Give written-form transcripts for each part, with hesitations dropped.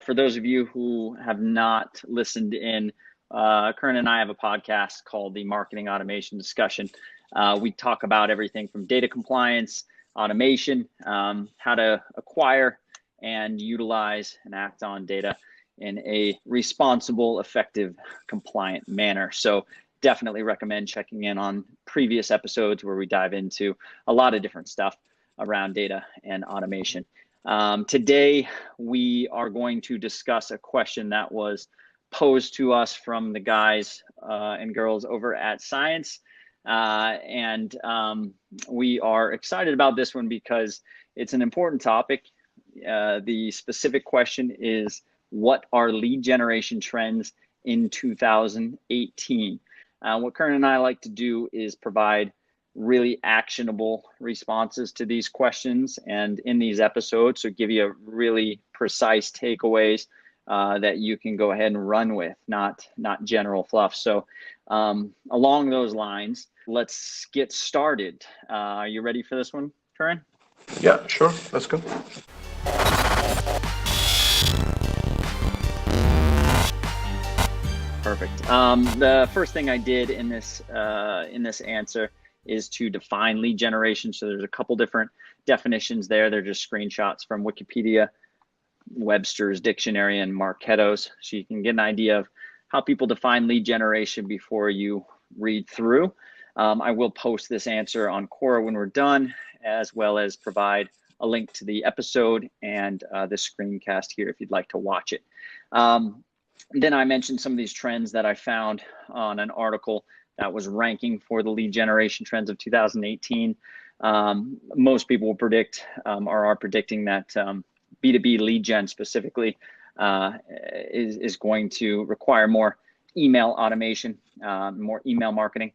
For those of you who have not listened in, Karan and I have a podcast called the Marketing Automation Discussion. We talk about everything from data compliance, automation, how to acquire and utilize and act on data in a responsible, effective, compliant manner. So definitely recommend checking in on previous episodes where we dive into a lot of different stuff around data and automation. Today, we are going to discuss a question that was posed to us from the guys and girls over at Science. We are excited about this one because it's an important topic. The specific question is, what are lead generation trends in 2018? What Karan and I like to do is provide really actionable responses to these questions and in these episodes, so give you a really precise takeaways that you can go ahead and run with, not general fluff. So along those lines, let's get started. Are you ready for this one, Karan? Yeah, sure. Let's go. Perfect. The first thing I did in this answer is to define lead generation. So there's a couple different definitions there. They're just screenshots from Wikipedia, Webster's Dictionary, and Marketo's. So you can get an idea of how people define lead generation before you read through. I will post this answer on Quora when we're done, as well as provide a link to the episode and the screencast here if you'd like to watch it. Then I mentioned some of these trends that I found on an article that was ranking for the lead generation trends of 2018. Most people will predict or are predicting that B2B Lead Gen specifically is going to require more email automation, more email marketing.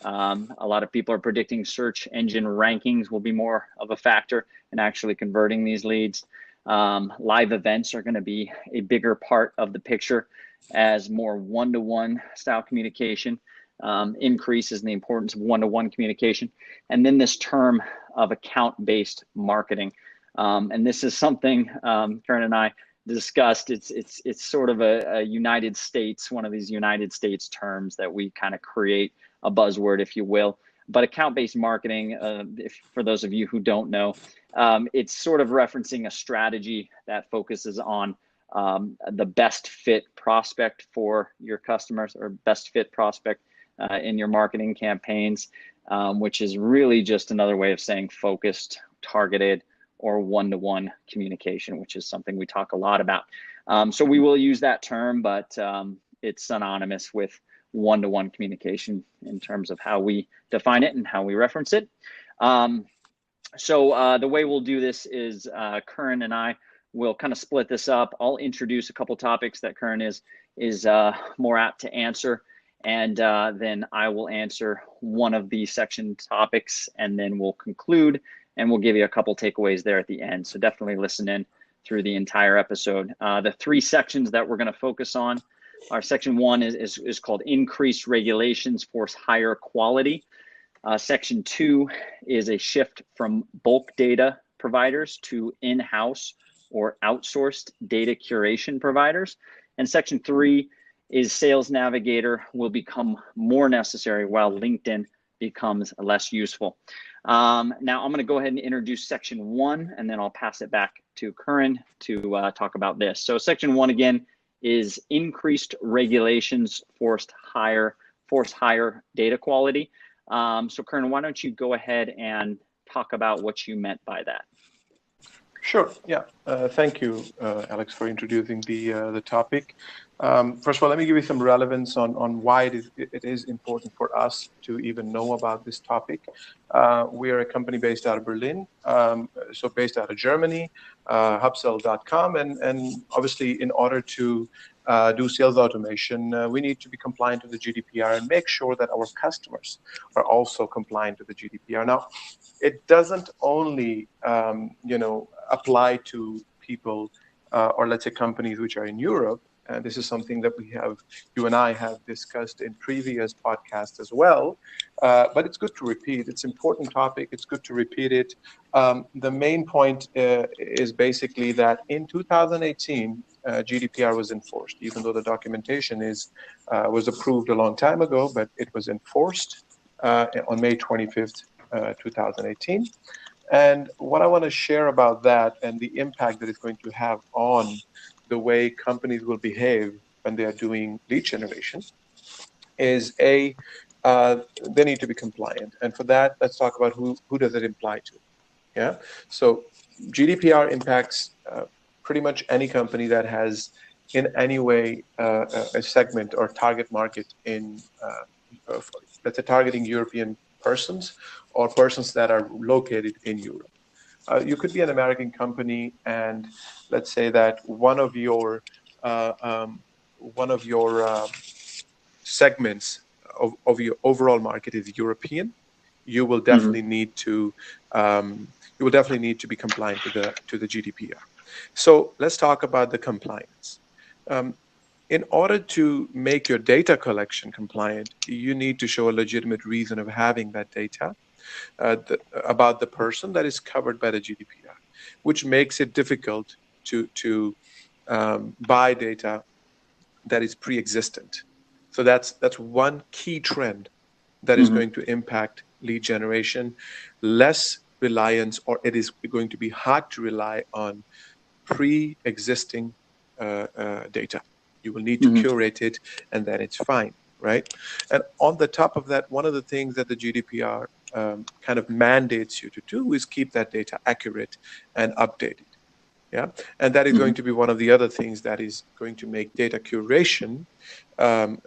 A lot of people are predicting search engine rankings will be more of a factor in actually converting these leads. Live events are going to be a bigger part of the picture as more one-to-one style communication increases in the importance of one-to-one communication. And then this term of account-based marketing. And this is something Karan and I discussed. It's sort of a United States, one of these United States terms that we kind of create a buzzword, if you will. But account-based marketing, for those of you who don't know, it's sort of referencing a strategy that focuses on the best fit prospect for your customers, or best fit prospect in your marketing campaigns, which is really just another way of saying focused, targeted, or one-to-one communication, which is something we talk a lot about. So we will use that term, but it's synonymous with one-to-one communication in terms of how we define it and how we reference it. So the way we'll do this is Karan and I will kind of split this up. I'll introduce a couple topics that Karan is more apt to answer, and then I will answer one of the section topics, and then we'll conclude, and we'll give you a couple takeaways there at the end. So definitely listen in through the entire episode. The three sections that we're going to focus on are section one is called Increased Regulations Force Higher Quality. Section two is a shift from bulk data providers to in-house or outsourced data curation providers. And section three is Sales Navigator will become more necessary while LinkedIn becomes less useful. Now I'm going to go ahead and introduce section one, and then I'll pass it back to Karan to talk about this. So section one again is increased regulations force higher data quality. So Karan, why don't you go ahead and talk about what you meant by that? Sure. Yeah. Thank you, Alex, for introducing the topic. First of all, let me give you some relevance on why it is important for us to even know about this topic. We are a company based out of Berlin, so based out of Germany, hubsell.com, and obviously in order to do sales automation, we need to be compliant to the GDPR and make sure that our customers are also compliant to the GDPR. Now, it doesn't only apply to people or let's say companies which are in Europe. and this is something that you and I have discussed in previous podcasts as well, but it's good to repeat. It's an important topic. It's good to repeat it. The main point is basically that in 2018, GDPR was enforced, even though the documentation was approved a long time ago, but it was enforced on May 25th, 2018. And what I want to share about that and the impact that it's going to have on the way companies will behave when they are doing lead generation is they need to be compliant. And for that, let's talk about who does it apply to. Yeah. So GDPR impacts pretty much any company that has in any way a segment or target market in let's say targeting European persons or persons that are located in Europe. You could be an American company, and let's say that uh, um, one of your segments of your overall market is European. You will definitely need to be compliant to the GDPR. So let's talk about the compliance. Um, in order to make your data collection compliant, you need to show a legitimate reason of having that data about the person that is covered by the GDPR, which makes it difficult to buy data that is pre-existent. So that's one key trend that is going to impact lead generation. Less reliance, or it is going to be hard to rely on pre-existing data. You will need to curate it, and then it's fine, right? And on the top of that, one of the things that the GDPR kind of mandates you to do is keep that data accurate and updated. Yeah, and that is going to be one of the other things that is going to make data curation a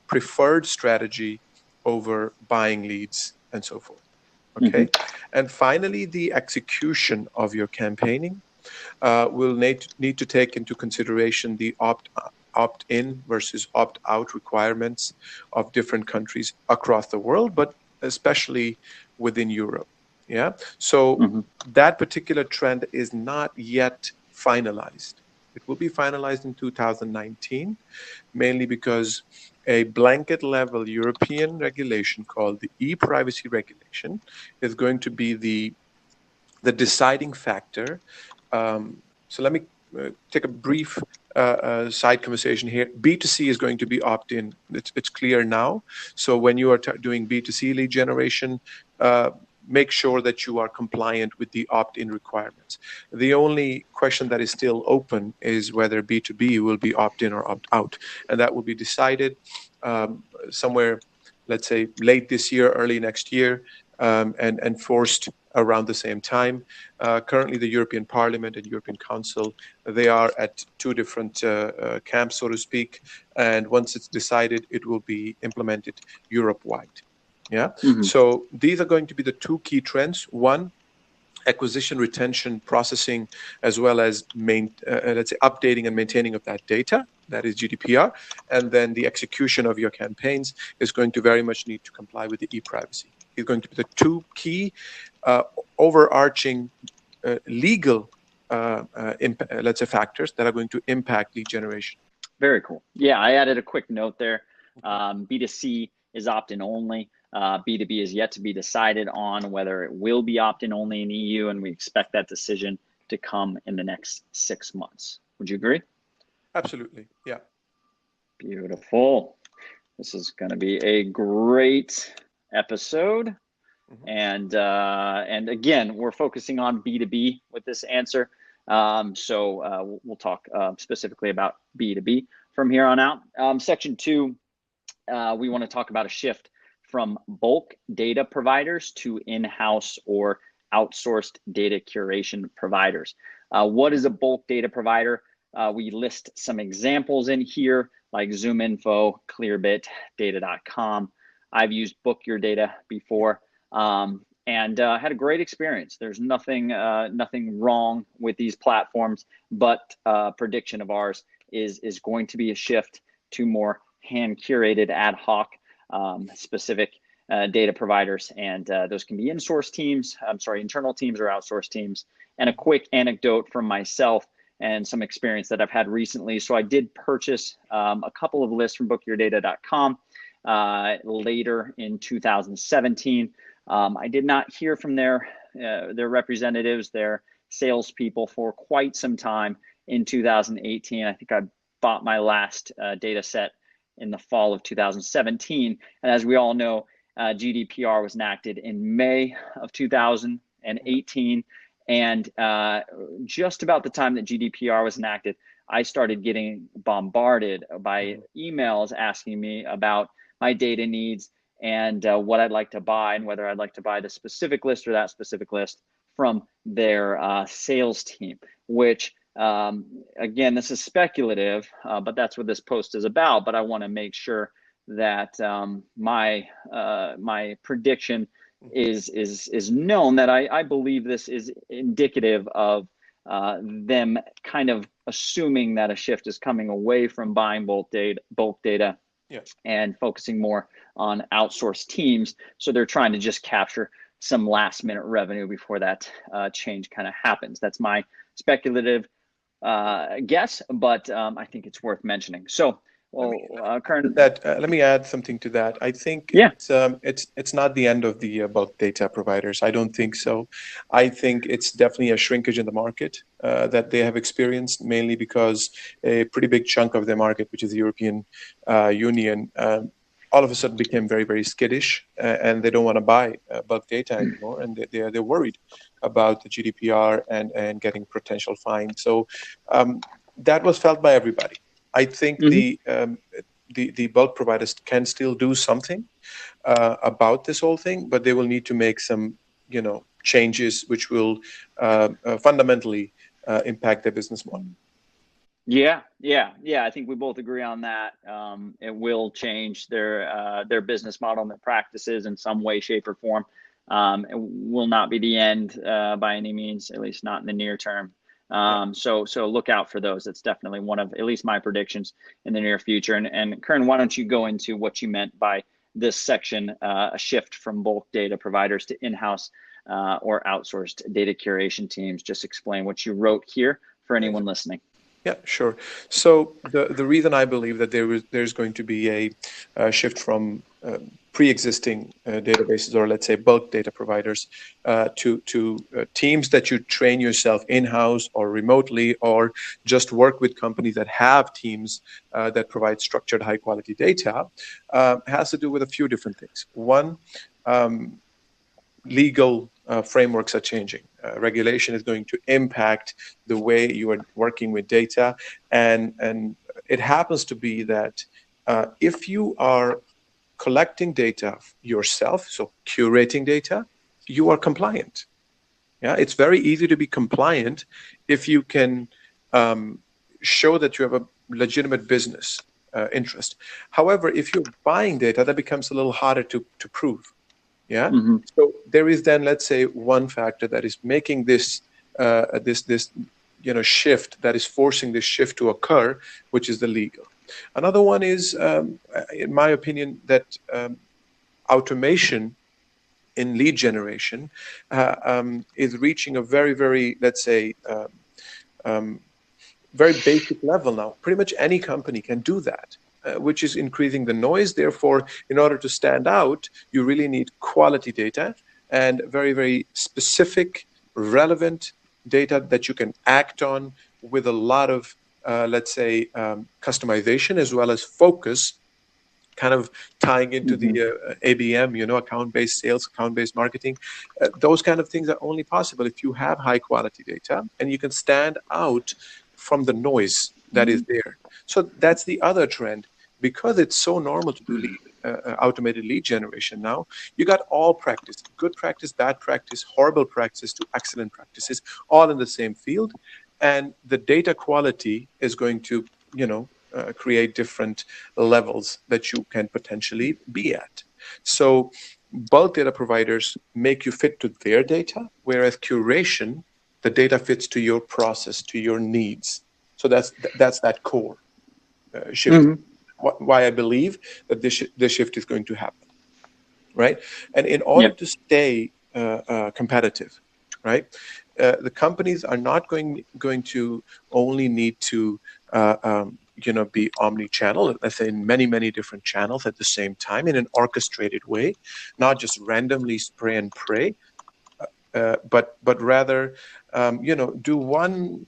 preferred strategy over buying leads and so forth. Okay, and finally, the execution of your campaigning will need to take into consideration the opt-in versus opt-out requirements of different countries across the world, but especially within Europe. Yeah. So that particular trend is not yet finalized. It will be finalized in 2019, mainly because a blanket level European regulation called the e-privacy regulation is going to be the deciding factor. So let me take a brief side conversation here. B2C is going to be opt-in. It's clear now. So when you are doing B2C lead generation, make sure that you are compliant with the opt-in requirements. The only question that is still open is whether B2B will be opt-in or opt-out. And that will be decided somewhere, let's say, late this year, early next year, and enforced around the same time. Currently, the European Parliament and European Council, they are at two different camps, so to speak. And once it's decided, it will be implemented Europe-wide. Yeah. So these are going to be the two key trends. One, acquisition, retention, processing, as well as let's say updating and maintaining of that data. That is GDPR. And then the execution of your campaigns is going to very much need to comply with the e-privacy. It's going to be the two key overarching legal, let's say, factors that are going to impact lead generation. Very cool. Yeah, I added a quick note there. B2C is opt-in only. B2B is yet to be decided on whether it will be opt-in only in EU, and we expect that decision to come in the next 6 months. Would you agree? Absolutely. Yeah. Beautiful. This is going to be a great episode. And again, we're focusing on B2B with this answer. So we'll talk specifically about B2B from here on out. Section 2, we want to talk about a shift from bulk data providers to in-house or outsourced data curation providers. What is a bulk data provider? We list some examples in here like ZoomInfo, Clearbit, Data.com. I've used Book Your Data before and had a great experience. There's nothing wrong with these platforms, but prediction of ours is going to be a shift to more hand-curated ad hoc specific data providers, and those can be internal teams or outsourced teams. And a quick anecdote from myself and some experience that I've had recently. So I did purchase a couple of lists from bookyourdata.com later in 2017. I did not hear from their representatives, their salespeople, for quite some time in 2018. I think I bought my last data set in the fall of 2017. And as we all know, GDPR was enacted in May of 2018. And just about the time that GDPR was enacted, I started getting bombarded by emails asking me about my data needs and what I'd like to buy, and whether I'd like to buy the specific list or that specific list from their sales team, which again, this is speculative, but that's what this post is about. But I want to make sure that my prediction is known, that I believe this is indicative of them kind of assuming that a shift is coming away from buying bulk data and focusing more on outsourced teams. So they're trying to just capture some last minute revenue before that change kind of happens. That's my speculative guess, but I think it's worth mentioning. So, Kern, let me add something to that. I think it's not the end of the bulk data providers. I don't think so. I think it's definitely a shrinkage in the market that they have experienced, mainly because a pretty big chunk of their market, which is the European Union, all of a sudden became very, very skittish, and they don't want to buy bulk data anymore, and they're worried about the GDPR and getting potential fines. So that was felt by everybody. I think the bulk providers can still do something about this whole thing, but they will need to make some, changes which will fundamentally impact their business model. Yeah. I think we both agree on that. It will change their business model and their practices in some way, shape, or form. It will not be the end by any means, at least not in the near term. So look out for those. It's definitely one of at least my predictions in the near future. And Kern, why don't you go into what you meant by this section, a shift from bulk data providers to in-house or outsourced data curation teams? Just explain what you wrote here for anyone listening. Yeah, sure. So the reason I believe that there's going to be a shift from pre-existing databases, or let's say bulk data providers, to teams that you train yourself in-house or remotely, or just work with companies that have teams that provide structured, high-quality data, has to do with a few different things. One, legal frameworks are changing. Regulation is going to impact the way you are working with data, and it happens to be that if you are collecting data yourself, so curating data, you are compliant. Yeah, it's very easy to be compliant if you can show that you have a legitimate business interest. However, if you're buying data, that becomes a little harder to prove. Yeah. So there is then, let's say, one factor that is making this shift, that is forcing this shift to occur, which is the legal. Another one is, in my opinion, that automation in lead generation is reaching a very, very, let's say, very basic level now. Pretty much any company can do that. Which is increasing the noise. Therefore, in order to stand out, you really need quality data and very, very specific, relevant data that you can act on with a lot of, let's say, customization as well as focus, kind of tying into the ABM, account-based sales, account-based marketing. Those kind of things are only possible if you have high-quality data and you can stand out from the noise that is there. So that's the other trend. Because it's so normal to do automated lead generation now, you got all practice, good practice, bad practice, horrible practice to excellent practices, all in the same field. And the data quality is going to, create different levels that you can potentially be at. So bulk data providers make you fit to their data, whereas curation, the data fits to your process, to your needs. So that's that core shift. Why I believe that this shift is going to happen, right? And in order to stay competitive, right, the companies are not going to only need to be omni-channel, let's say in many different channels at the same time in an orchestrated way, not just randomly spray and pray, but rather do one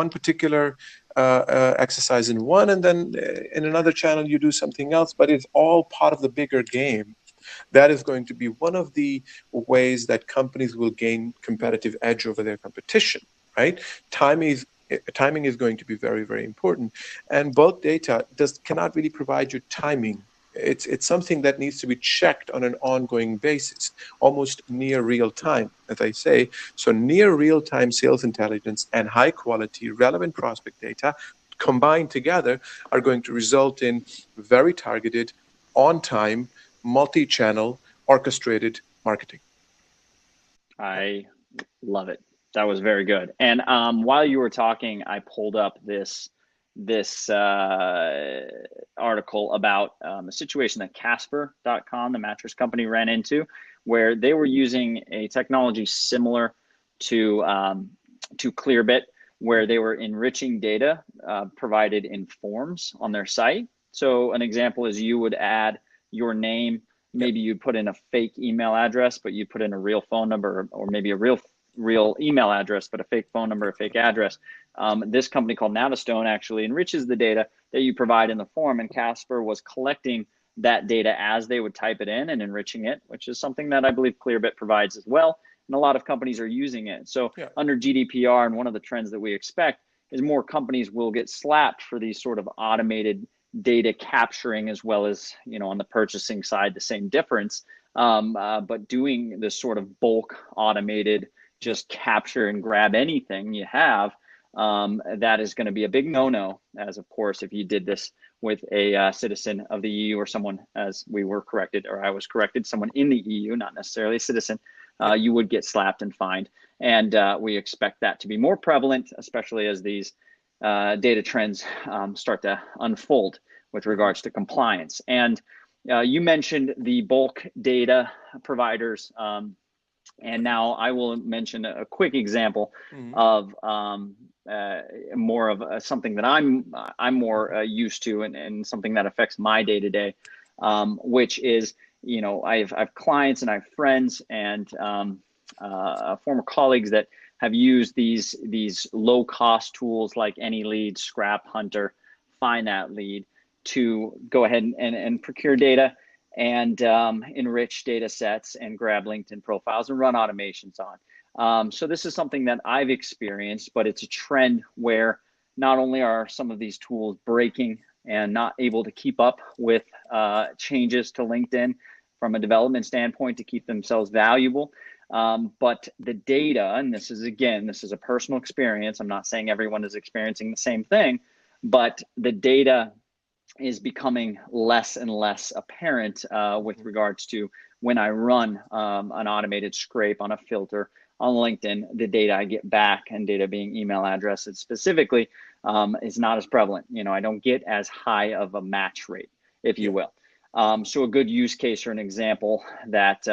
particular exercise in one, and then in another channel you do something else, but it's all part of the bigger game. That is going to be one of the ways that companies will gain competitive edge over their competition, right? Timing is going to be very important, and bulk data cannot really provide you timing. It's something that needs to be checked on an ongoing basis, almost near real time, as I say. So near real time sales intelligence and high quality relevant prospect data combined together are going to result in very targeted, on time, multi-channel, orchestrated marketing. I love it. That was very good. And while you were talking, I pulled up this article about a situation that Casper.com, the mattress company, ran into, where they were using a technology similar to Clearbit, where they were enriching data provided in forms on their site. So an example is you would add your name, maybe you'd put in a fake email address, but you put in a real phone number, or maybe a real email address, but a fake phone number, a fake address. This company called Navistone actually enriches the data that you provide in the form, and Casper was collecting that data as they would type it in and enriching it, which is something that I believe Clearbit provides as well. And a lot of companies are using it. So under GDPR, and one of the trends that we expect is more companies will get slapped for these sort of automated data capturing, as well as, on the purchasing side, the same difference. But doing this sort of bulk automated, just capture and grab anything you have, that is going to be a big no-no, as of course, if you did this with a citizen of the EU, or someone, as we were corrected, or I was corrected, someone in the EU, not necessarily a citizen, you would get slapped and fined. And we expect that to be more prevalent, especially as these data trends start to unfold with regards to compliance. And you mentioned the bulk data providers, and now I will mention a quick example of more of something that I'm more used to, and something that affects my day to day, which is, I have clients and I have friends and former colleagues that have used these low cost tools like AnyLead, Scrap Hunter, Find That Lead, to go ahead and procure data and enrich data sets and grab LinkedIn profiles and run automations on. So this is something that I've experienced, but it's a trend where not only are some of these tools breaking and not able to keep up with changes to LinkedIn from a development standpoint to keep themselves valuable, but the data, and this is a personal experience, I'm not saying everyone is experiencing the same thing, but the data is becoming less and less apparent with regards to when I run an automated scrape on a filter on LinkedIn, the data I get back, and data being email addresses specifically, is not as prevalent. I don't get as high of a match rate, if you will. So a good use case or an example that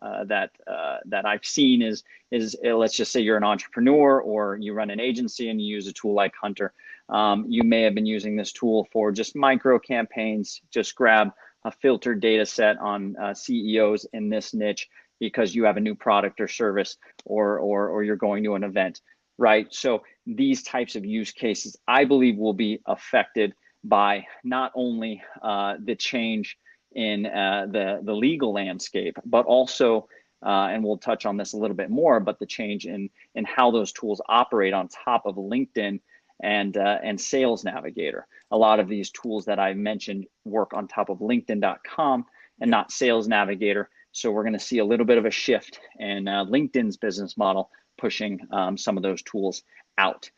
I've seen is let's just say you're an entrepreneur or you run an agency and you use a tool like Hunter. You may have been using this tool for just micro campaigns, just grab a filtered data set on CEOs in this niche because you have a new product or service, or you're going to an event, right? So these types of use cases, I believe, will be affected by not only the change in the legal landscape, but also, and we'll touch on this a little bit more, but the change in how those tools operate on top of LinkedIn and Sales Navigator. A lot of these tools that I mentioned work on top of LinkedIn.com and not Sales Navigator. So we're going to see a little bit of a shift in LinkedIn's business model, pushing some of those tools out,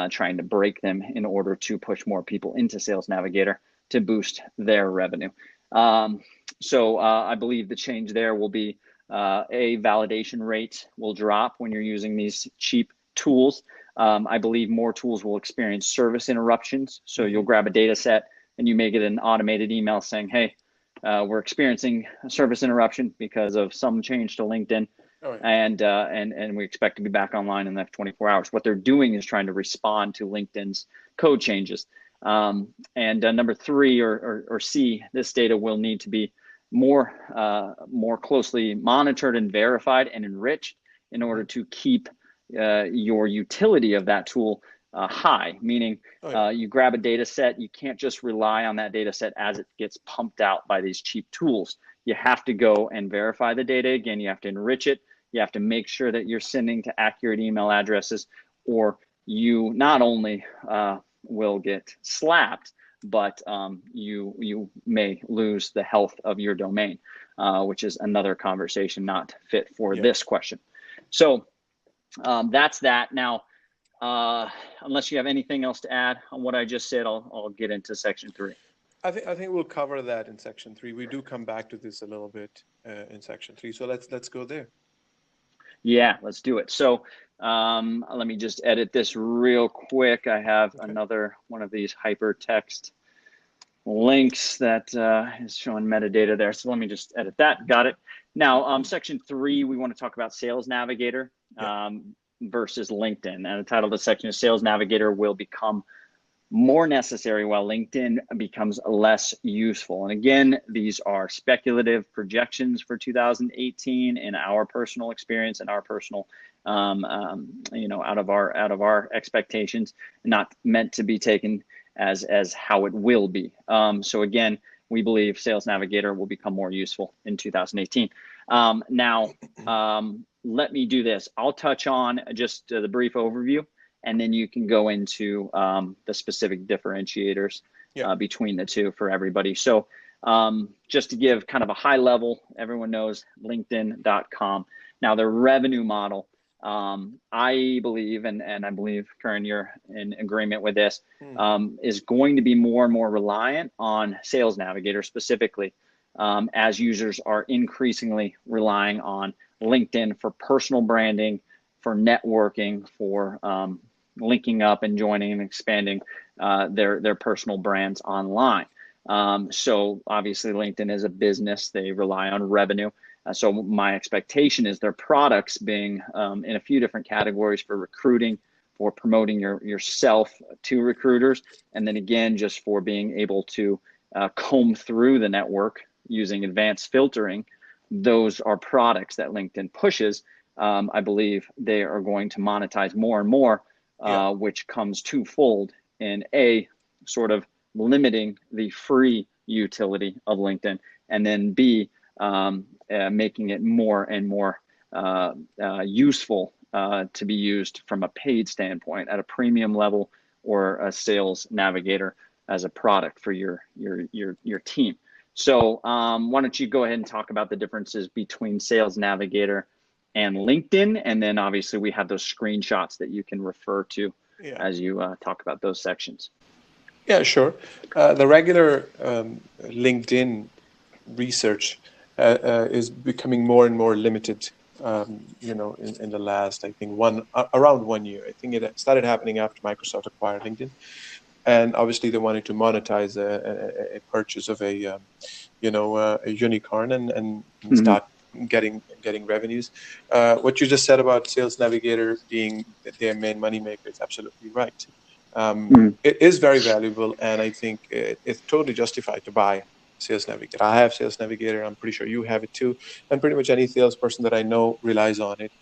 trying to break them in order to push more people into Sales Navigator to boost their revenue. So I believe the change there will be a validation rate will drop when you're using these cheap tools. I believe more tools will experience service interruptions. So you'll grab a data set and you may get an automated email saying, hey, we're experiencing a service interruption because of some change to LinkedIn. Oh, yeah. And we expect to be back online in the next 24 hours. What they're doing is trying to respond to LinkedIn's code changes. And number three, or C, this data will need to be more closely monitored and verified and enriched in order to keep your utility of that tool high, meaning you grab a data set, you can't just rely on that data set as it gets pumped out by these cheap tools. You have to go and verify the data again. You have to enrich it. You have to make sure that you're sending to accurate email addresses, or you not only will get slapped, but you may lose the health of your domain, which is another conversation not fit for this question. So that's that. Now, unless you have anything else to add on what I just said, I'll get into section 3. I think we'll cover that in section 3. We do come back to this a little bit in section 3. So let's go there. Yeah, let's do it. So let me just edit this real quick. I have another one of these hypertext links that is showing metadata there. So let me just edit that. Got it. Now, section 3, we want to talk about Sales Navigator versus LinkedIn. And the title of the section is Sales Navigator will become more necessary while LinkedIn becomes less useful. And again, these are speculative projections for 2018 in our personal experience and our personal, out of our expectations, not meant to be taken as how it will be. So again, we believe Sales Navigator will become more useful in 2018. Now, let me do this. I'll touch on just the brief overview, and then you can go into the specific differentiators between the two for everybody. So just to give kind of a high level, everyone knows LinkedIn.com. Now, their revenue model, I believe, and I believe, Karan, you're in agreement with this, is going to be more and more reliant on Sales Navigator specifically, as users are increasingly relying on LinkedIn for personal branding, for networking, for linking up and joining and expanding their personal brands online. So obviously LinkedIn is a business, they rely on revenue. So my expectation is their products being in a few different categories for recruiting, for promoting yourself to recruiters, and then again, just for being able to comb through the network using advanced filtering. Those are products that LinkedIn pushes. I believe they are going to monetize more and more, which comes twofold in A, sort of limiting the free utility of LinkedIn, and then B, making it more and more useful to be used from a paid standpoint at a premium level, or a Sales Navigator as a product for your team. So why don't you go ahead and talk about the differences between Sales Navigator and LinkedIn, and then obviously we have those screenshots that you can refer to as you talk about those sections. Yeah, sure. The regular LinkedIn research is becoming more and more limited. In the last, I think around 1 year. I think it started happening after Microsoft acquired LinkedIn, and obviously they wanted to monetize a purchase of a unicorn and start getting revenues. What you just said about Sales Navigator being their main moneymaker is absolutely right. It is very valuable, and I think it's totally justified to buy Sales Navigator. I have Sales Navigator. I'm pretty sure you have it too, and pretty much any salesperson that I know relies on it.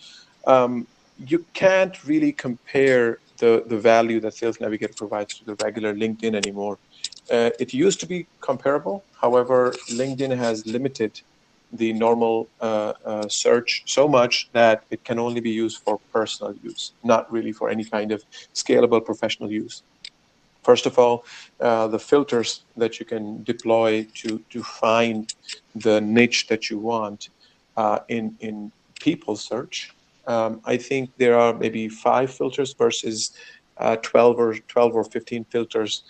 You can't really compare the value that Sales Navigator provides to the regular LinkedIn anymore. It used to be comparable. However, LinkedIn has limited the normal search so much that it can only be used for personal use, not really for any kind of scalable professional use. First of all, the filters that you can deploy to find the niche that you want in people search, I think there are maybe 5 filters versus 12 or 15 filters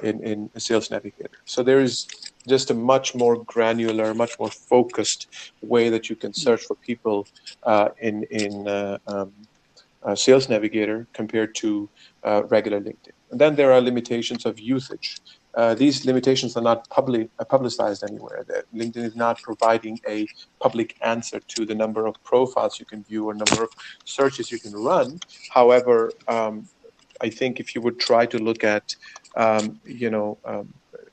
in Sales Navigator. So there is just a much more granular, much more focused way that you can search for people in Sales Navigator compared to regular LinkedIn. And then there are limitations of usage. these limitations are not publicized anywhere. That LinkedIn is not providing a public answer to the number of profiles you can view or number of searches you can run. However, I think if you would try to look at,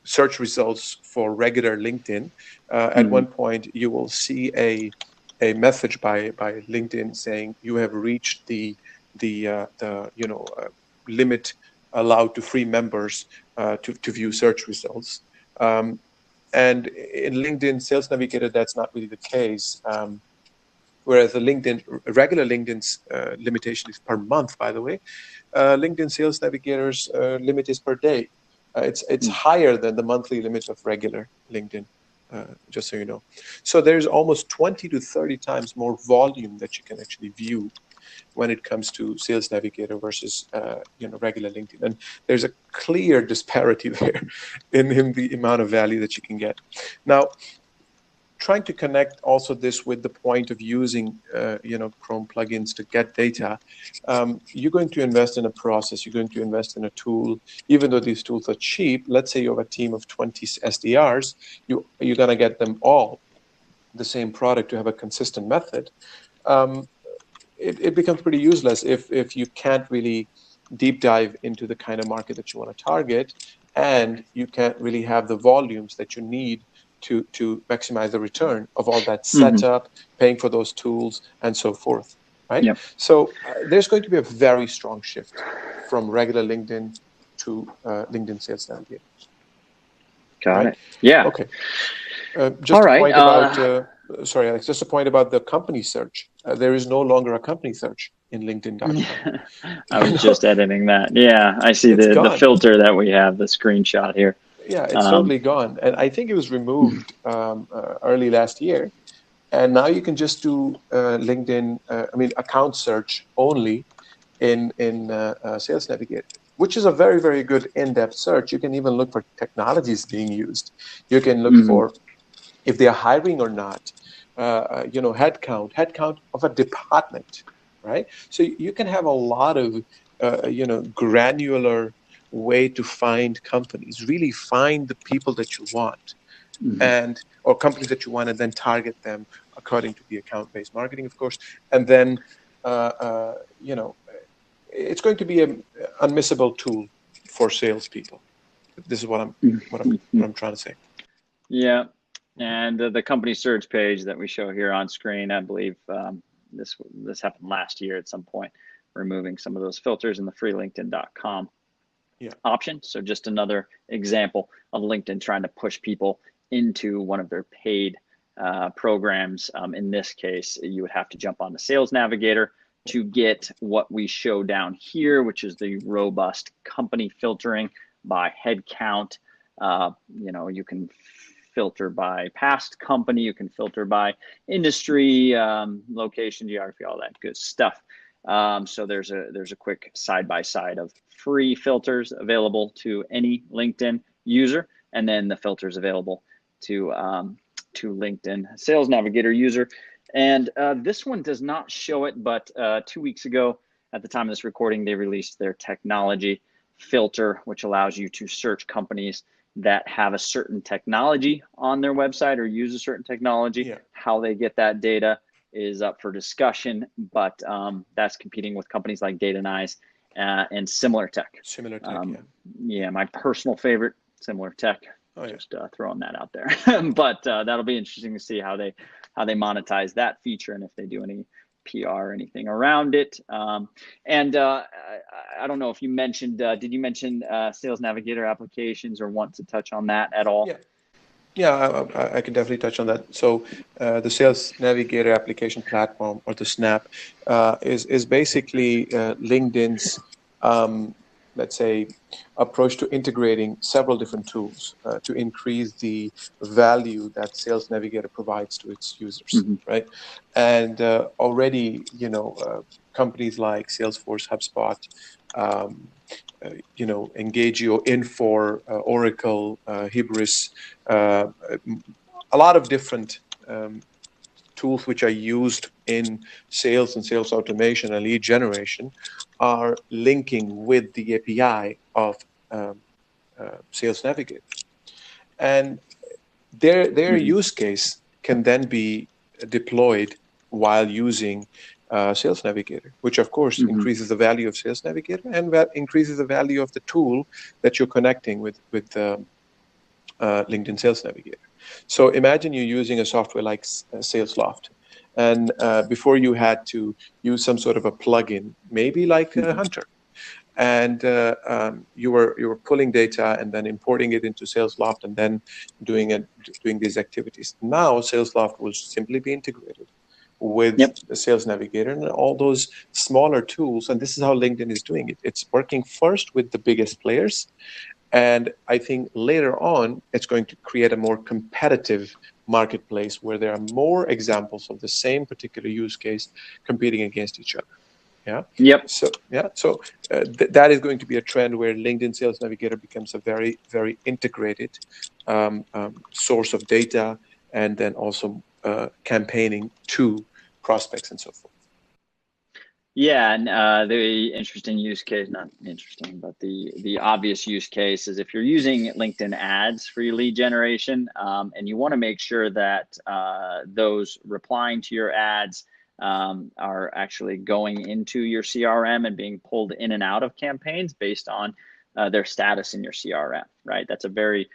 search results for regular LinkedIn, at one point you will see a message by LinkedIn saying you have reached the limit allowed to free members to view search results. And in LinkedIn Sales Navigator, that's not really the case. Whereas the regular LinkedIn's limitation is per month, by the way, LinkedIn Sales Navigator's limit is per day. It's higher than the monthly limit of regular LinkedIn, just so you know. So there's almost 20 to 30 times more volume that you can actually view when it comes to Sales Navigator versus regular LinkedIn. And there's a clear disparity there in the amount of value that you can get. Now, trying to connect also this with the point of using Chrome plugins to get data, you're going to invest in a process, you're going to invest in a tool. Even though these tools are cheap, let's say you have a team of 20 SDRs, you're going to get them all the same product to have a consistent method. It becomes pretty useless if you can't really deep dive into the kind of market that you want to target, and you can't really have the volumes that you need to maximize the return of all that setup, paying for those tools, and so forth, right? Yep. So there's going to be a very strong shift from regular LinkedIn to LinkedIn Sales Navigator. Got it. Yeah. Okay. Just a point about, sorry, Alex, just a point about the company search. There is no longer a company search in LinkedIn.com. I was just editing that. Yeah, I see the filter that we have, the screenshot here. Yeah, it's totally gone. And I think it was removed early last year. And now you can just do LinkedIn, account search only in Sales Navigator, which is a very, very good in-depth search. You can even look for technologies being used. You can look for if they are hiring or not, headcount of a department, right? So you can have a lot of, granular way to find companies, really find the people that you want or companies that you want, and then target them according to the account-based marketing, of course. And then, it's going to be an unmissable tool for salespeople. This is what I'm trying to say. Yeah. And the company search page that we show here on screen, I believe this happened last year at some point, removing some of those filters in the free LinkedIn.com option. So just another example of LinkedIn trying to push people into one of their paid programs. In this case, you would have to jump on the Sales Navigator to get what we show down here, which is the robust company filtering by headcount. You can filter by past company, you can filter by industry, location, geography, all that good stuff. So there's a quick side-by-side of free filters available to any LinkedIn user, and then the filters available to LinkedIn Sales Navigator user. And this one does not show it, but 2 weeks ago, at the time of this recording, they released their technology filter, which allows you to search companies that have a certain technology on their website or use a certain technology. How they get that data is up for discussion, but that's competing with companies like Data-Nice and Similar Tech. Yeah, my personal favorite, Similar Tech. Just throwing that out there. But that'll be interesting to see how they monetize that feature and if they do any PR or anything around it. And I don't know if you mentioned, did you mention Sales Navigator applications or want to touch on that at all? Yeah, I can definitely touch on that. So the Sales Navigator application platform, or the Snap, is basically LinkedIn's, let's say, approach to integrating several different tools to increase the value that Sales Navigator provides to its users, right? And already, companies like Salesforce, HubSpot, Engagio, Infor, Oracle, Hybris, a lot of different tools which are used in sales and sales automation and lead generation are linking with the API of Sales Navigator. And their use case can then be deployed while using Sales Navigator, which of course increases the value of Sales Navigator and increases the value of the tool that you're connecting with LinkedIn Sales Navigator. So imagine you're using a software like SalesLoft, and before you had to use some sort of a plugin, maybe like Hunter, and you were pulling data and then importing it into SalesLoft and then doing these activities. Now SalesLoft will simply be integrated with the Sales Navigator and all those smaller tools. And this is how LinkedIn is doing it. It's working first with the biggest players. And I think later on, it's going to create a more competitive marketplace where there are more examples of the same particular use case competing against each other. Yeah. Yep. So that is going to be a trend where LinkedIn Sales Navigator becomes a very, very integrated source of data, and then also campaigning to prospects and so forth. Yeah, and the interesting use case, not interesting, but the obvious use case is if you're using LinkedIn ads for your lead generation, and you want to make sure that those replying to your ads are actually going into your CRM and being pulled in and out of campaigns based on their status in your CRM, right? That's a very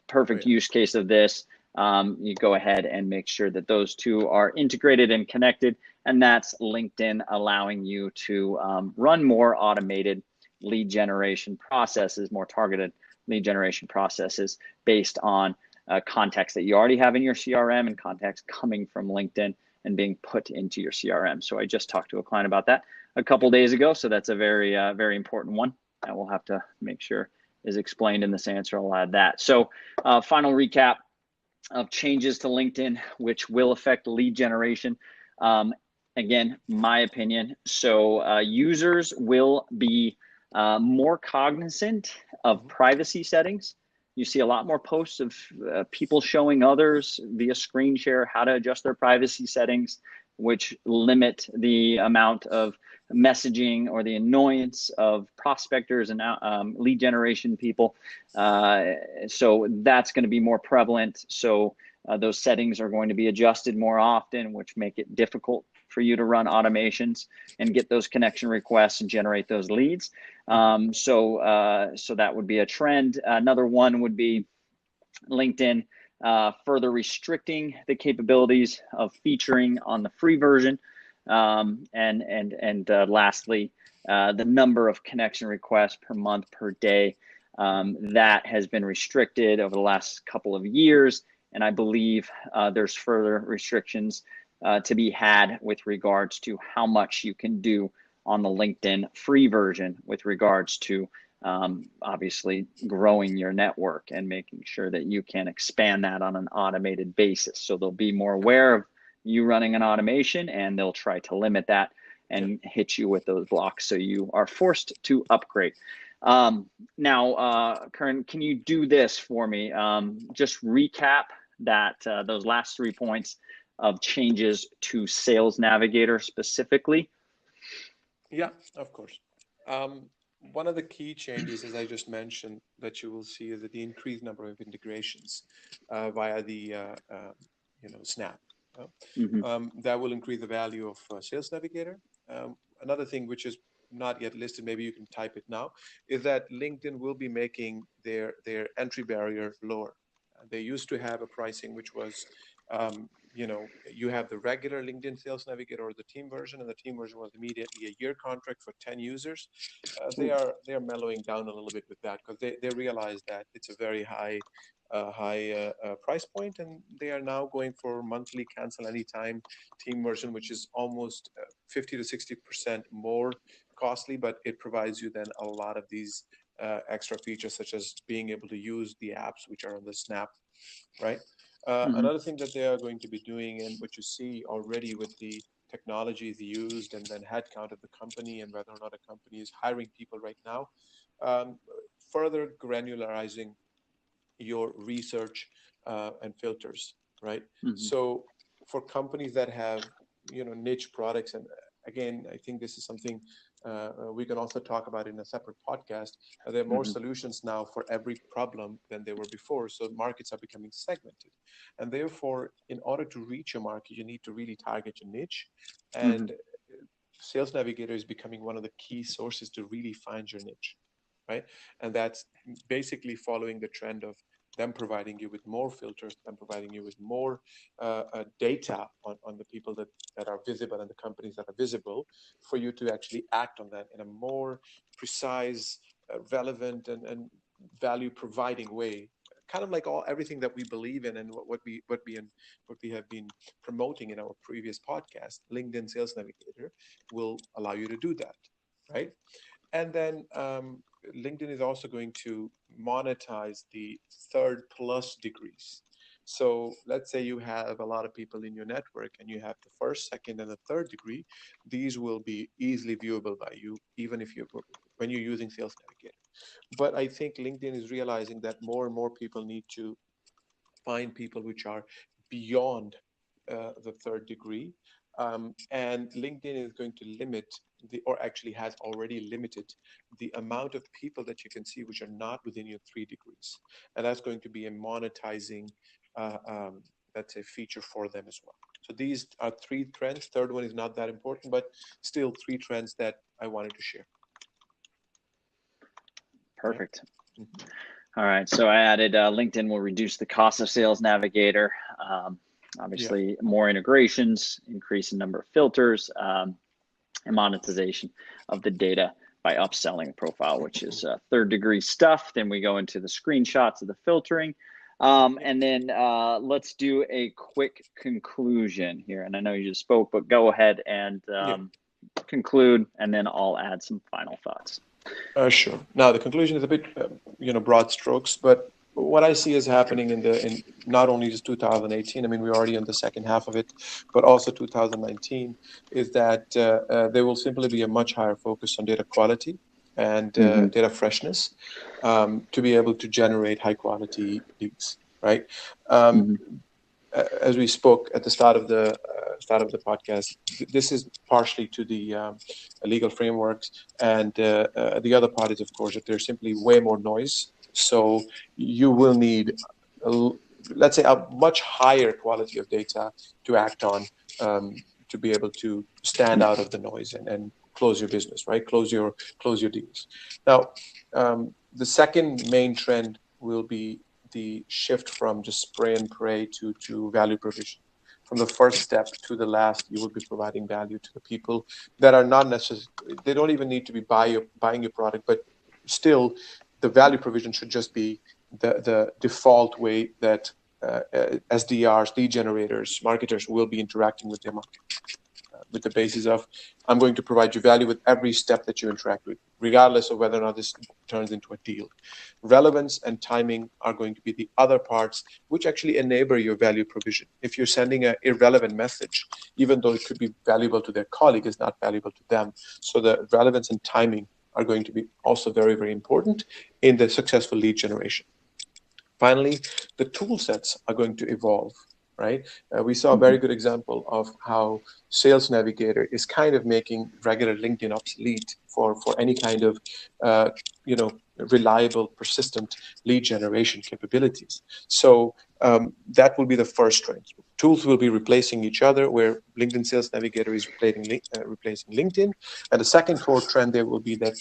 perfect use case of this. You go ahead and make sure that those two are integrated and connected, and that's LinkedIn allowing you to run more automated lead generation processes, more targeted lead generation processes based on contacts that you already have in your CRM and contacts coming from LinkedIn and being put into your CRM. So I just talked to a client about that a couple days ago. So that's a very, very important one that we'll have to make sure is explained in this answer. I'll add that. So final recap of changes to LinkedIn, which will affect lead generation. Again, my opinion. So users will be more cognizant of privacy settings. You see a lot more posts of people showing others via screen share how to adjust their privacy settings, which limit the amount of messaging or the annoyance of prospectors and lead generation people. So that's going to be more prevalent. So those settings are going to be adjusted more often, which make it difficult for you to run automations and get those connection requests and generate those leads. So that would be a trend. Another one would be LinkedIn further restricting the capabilities of featuring on the free version. And lastly, the number of connection requests per month per day that has been restricted over the last couple of years. And I believe there's further restrictions to be had with regards to how much you can do on the LinkedIn free version with regards to obviously growing your network and making sure that you can expand that on an automated basis. So they'll be more aware of you running an automation, and they'll try to limit that and hit you with those blocks. So you are forced to upgrade. Now, Karan, can you do this for me? Just recap that those last 3 points of changes to Sales Navigator specifically. Yeah, of course. One of the key changes, as I just mentioned, that you will see is the increased number of integrations via the Snap. That will increase the value of Sales Navigator. Another thing which is not yet listed, maybe you can type it now, is that LinkedIn will be making their entry barrier lower. They used to have a pricing which was, you have the regular LinkedIn Sales Navigator or the team version, and the team version was immediately a year contract for 10 users. They are mellowing down a little bit with that because they realize that it's a very high price point, and they are now going for monthly cancel anytime team version, which is almost 50 to 60% more costly, but it provides you then a lot of these extra features, such as being able to use the apps which are on the Snap, right? Another thing that they are going to be doing, and what you see already with the technologies used and then headcount of the company and whether or not a company is hiring people right now, further granularizing your research and filters, right? So for companies that have niche products, and again, I think this is something we can also talk about in a separate podcast. There are more solutions now for every problem than there were before. So markets are becoming segmented. And therefore, in order to reach a market, you need to really target your niche. And Sales Navigator is becoming one of the key sources to really find your niche, right? And that's basically following the trend of them providing you with more filters, them providing you with more data on the people that are visible and the companies that are visible, for you to actually act on that in a more precise, relevant, and value providing way. Kind of like everything that we believe in, and what we have been promoting in our previous podcast. LinkedIn Sales Navigator will allow you to do that, right? And then LinkedIn is also going to monetize the third plus degrees. So let's say you have a lot of people in your network and you have the first, second, and the third degree. These will be easily viewable by you, even if when you're using Sales Navigator. But I think LinkedIn is realizing that more and more people need to find people which are beyond the third degree. And LinkedIn is going to limit or actually has already limited the amount of people that you can see which are not within your 3 degrees. And that's going to be a monetizing, let's say, feature for them as well. So these are 3 trends. Third one is not that important, but still 3 trends that I wanted to share. Perfect. Yeah. All right. So I added LinkedIn will reduce the cost of Sales Navigator. Obviously, more integrations, increase in number of filters, and monetization of the data by upselling a profile, which is third degree stuff. Then we go into the screenshots of the filtering. And then let's do a quick conclusion here. And I know you just spoke, but go ahead and conclude, and then I'll add some final thoughts. Sure. Now, the conclusion is a bit, broad strokes, but what I see is happening in not only just 2018, I mean, we're already in the second half of it, but also 2019, is that there will simply be a much higher focus on data quality and data freshness to be able to generate high quality leads, right? As we spoke at the start of the podcast, this is partially to the legal frameworks, and the other part is, of course, that there's simply way more noise. So you will need, let's say, a much higher quality of data to act on, to be able to stand out of the noise and close your business, right? Close your deals. Now, the second main trend will be the shift from just spray and pray to value provision. From the first step to the last, you will be providing value to the people that are not necessarily, they don't even need to be buying your product, but still the value provision should just be the default way that SDRs, lead generators, marketers will be interacting with their market. With the basis of, I'm going to provide you value with every step that you interact with, regardless of whether or not this turns into a deal. Relevance and timing are going to be the other parts which actually enable your value provision. If you're sending an irrelevant message, even though it could be valuable to their colleague, it's not valuable to them. So the relevance and timing are going to be also very, very important in the successful lead generation. Finally, the tool sets are going to evolve. Right? We saw a very good example of how Sales Navigator is kind of making regular LinkedIn obsolete for any kind of, reliable, persistent lead generation capabilities. So that will be the first trend. Tools will be replacing each other, where LinkedIn Sales Navigator is replacing LinkedIn. And the second core trend there will be that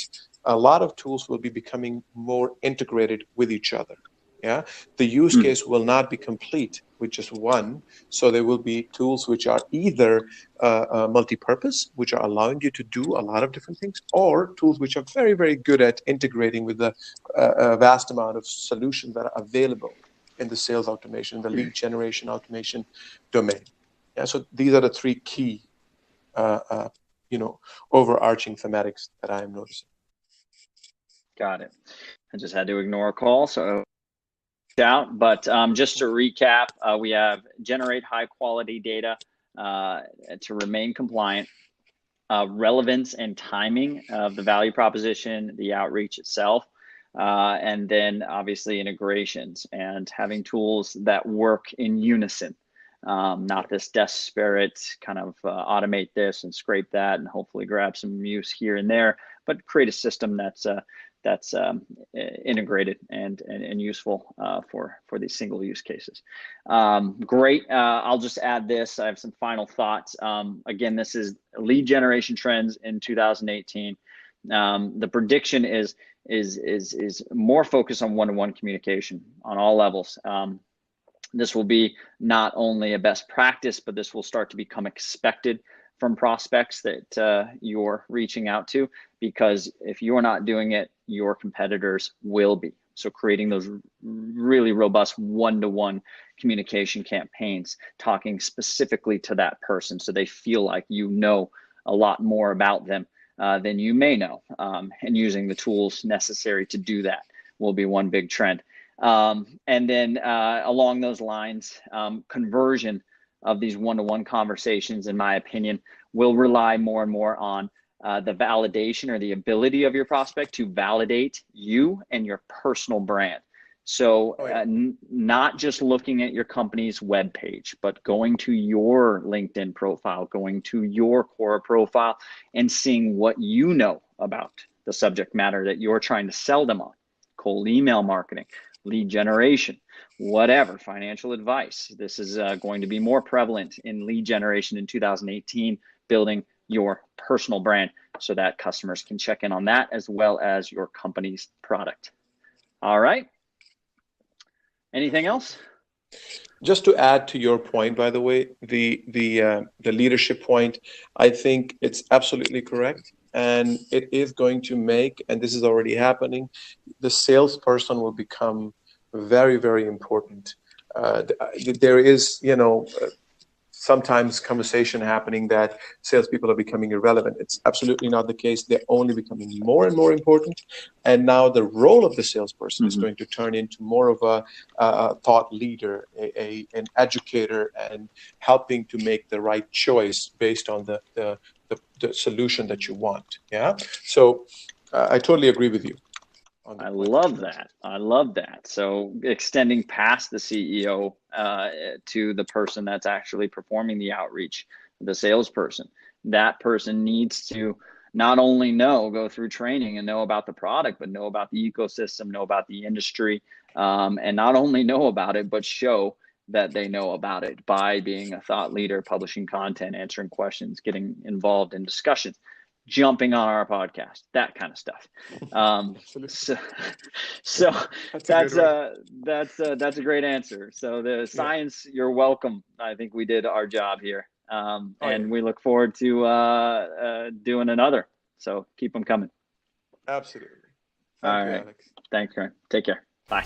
a lot of tools will be becoming more integrated with each other. Yeah, the use case will not be complete with just one. So there will be tools which are either multi-purpose, which are allowing you to do a lot of different things, or tools which are very, very good at integrating with the vast amount of solutions that are available in the sales automation, the lead generation automation domain. Yeah, so these are the 3 key, overarching thematics that I am noticing. Got it. I just had to ignore a call, so out. But just to recap, we have generate high quality data to remain compliant, relevance and timing of the value proposition, the outreach itself, and then obviously integrations and having tools that work in unison not this desperate kind of automate this and scrape that and hopefully grab some use here and there, but create a system that's integrated and useful for these single use cases. Great. I'll just add this. I have some final thoughts. Again, this is lead generation trends in 2018. The prediction is more focused on one-to-one communication on all levels. This will be not only a best practice, but this will start to become expected from prospects that you're reaching out to, because if you're not doing it, your competitors will be. So creating those really robust one-to-one communication campaigns, talking specifically to that person so they feel like you know a lot more about them than you may know, and using the tools necessary to do that will be one big trend. And then along those lines, conversion of these one-to-one conversations, in my opinion, will rely more and more on the validation or the ability of your prospect to validate you and your personal brand. So not just looking at your company's webpage, but going to your LinkedIn profile, going to your Quora profile and seeing what you know about the subject matter that you're trying to sell them on. Cold email marketing, lead generation, whatever, financial advice. This is going to be more prevalent in lead generation in 2018, building your personal brand so that customers can check in on that as well as your company's product. All right. Anything else? Just to add to your point, by the way, the leadership point, I think it's absolutely correct. And it is going to make, and this is already happening, the salesperson will become very, very important. There is, sometimes conversation happening that salespeople are becoming irrelevant. It's absolutely not the case. They're only becoming more and more important. And now the role of the salesperson is going to turn into more of a thought leader, an educator, and helping to make the right choice based on the solution that you want. Yeah. So I totally agree with you. I love that. I love that. So extending past the CEO to the person that's actually performing the outreach, the salesperson. That person needs to not only go through training and know about the product, but know about the ecosystem, know about the industry, and not only know about it, but show that they know about it by being a thought leader, publishing content, answering questions, getting involved in discussions, jumping on our podcast, that kind of stuff. So that's a great answer. So the science, you're welcome. I think we did our job here, and we look forward to doing another. So keep them coming. Absolutely. All right. Alex. Thanks, Karen. Take care. Bye.